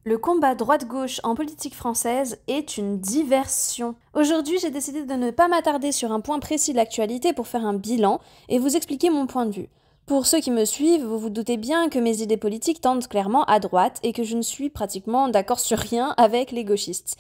Le combat droite-gauche en politique française est une diversion. Aujourd'hui, j'ai décidé de ne pas m'attarder sur un point précis de l'actualité pour faire un bilan et vous expliquer mon point de vue. Pour ceux qui me suivent, vous vous doutez bien que mes idées politiques tendent clairement à droite et que je ne suis pratiquement d'accord sur rien avec les gauchistes.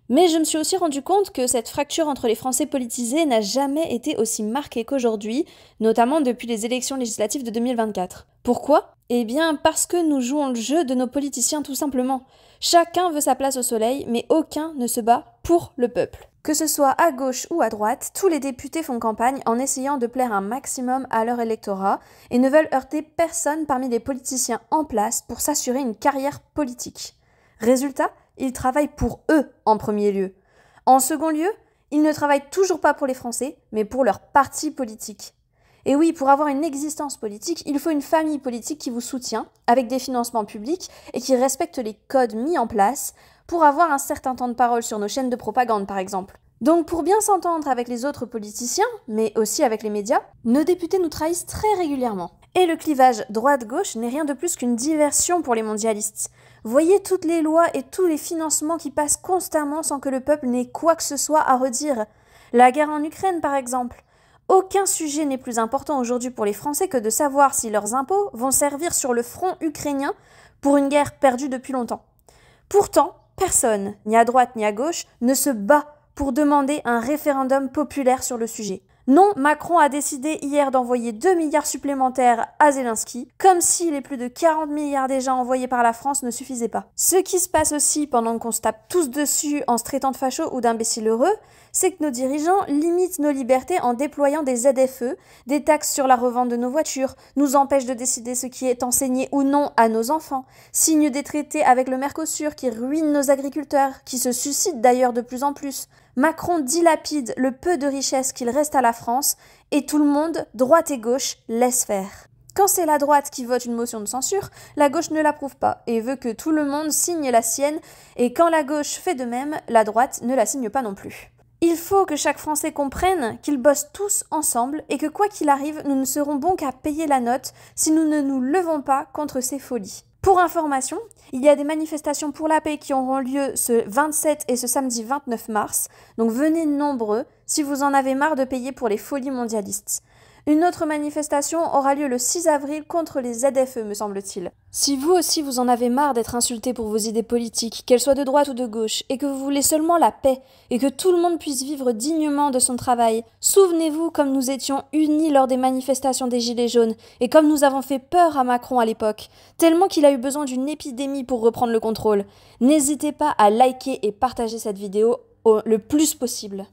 Mais je me suis aussi rendu compte que cette fracture entre les Français politisés n'a jamais été aussi marquée qu'aujourd'hui, notamment depuis les élections législatives de 2024. Pourquoi ? Eh bien parce que nous jouons le jeu de nos politiciens tout simplement. Chacun veut sa place au soleil, mais aucun ne se bat pour le peuple. Que ce soit à gauche ou à droite, tous les députés font campagne en essayant de plaire un maximum à leur électorat et ne veulent heurter personne parmi les politiciens en place pour s'assurer une carrière politique. Résultat, ils travaillent pour eux en premier lieu. En second lieu, ils ne travaillent toujours pas pour les Français, mais pour leur parti politique. Et oui, pour avoir une existence politique, il faut une famille politique qui vous soutient, avec des financements publics et qui respecte les codes mis en place pour avoir un certain temps de parole sur nos chaînes de propagande, par exemple. Donc pour bien s'entendre avec les autres politiciens, mais aussi avec les médias, nos députés nous trahissent très régulièrement. Et le clivage droite-gauche n'est rien de plus qu'une diversion pour les mondialistes. Voyez toutes les lois et tous les financements qui passent constamment sans que le peuple n'ait quoi que ce soit à redire. La guerre en Ukraine, par exemple. Aucun sujet n'est plus important aujourd'hui pour les Français que de savoir si leurs impôts vont servir sur le front ukrainien pour une guerre perdue depuis longtemps. Pourtant, personne, ni à droite ni à gauche, ne se bat pour demander un référendum populaire sur le sujet. Non, Macron a décidé hier d'envoyer 2 milliards supplémentaires à Zelensky, comme si les plus de 40 milliards déjà envoyés par la France ne suffisaient pas. Ce qui se passe aussi pendant qu'on se tape tous dessus en se traitant de fachos ou d'imbéciles heureux, c'est que nos dirigeants limitent nos libertés en déployant des ZFE, des taxes sur la revente de nos voitures, nous empêchent de décider ce qui est enseigné ou non à nos enfants, signent des traités avec le Mercosur qui ruinent nos agriculteurs, qui se suscitent d'ailleurs de plus en plus. Macron dilapide le peu de richesse qu'il reste à la France et tout le monde, droite et gauche, laisse faire. Quand c'est la droite qui vote une motion de censure, la gauche ne l'approuve pas et veut que tout le monde signe la sienne, et quand la gauche fait de même, la droite ne la signe pas non plus. Il faut que chaque Français comprenne qu'ils bossent tous ensemble et que quoi qu'il arrive, nous ne serons bons qu'à payer la note si nous ne nous levons pas contre ces folies. Pour information, il y a des manifestations pour la paix qui auront lieu ce 27 et ce samedi 29 mars, donc venez nombreux si vous en avez marre de payer pour les folies mondialistes. Une autre manifestation aura lieu le 6 avril contre les ZFE, me semble-t-il. Si vous aussi vous en avez marre d'être insulté pour vos idées politiques, qu'elles soient de droite ou de gauche, et que vous voulez seulement la paix, et que tout le monde puisse vivre dignement de son travail, souvenez-vous comme nous étions unis lors des manifestations des Gilets jaunes, et comme nous avons fait peur à Macron à l'époque, tellement qu'il a eu besoin d'une épidémie pour reprendre le contrôle. N'hésitez pas à liker et partager cette vidéo le plus possible.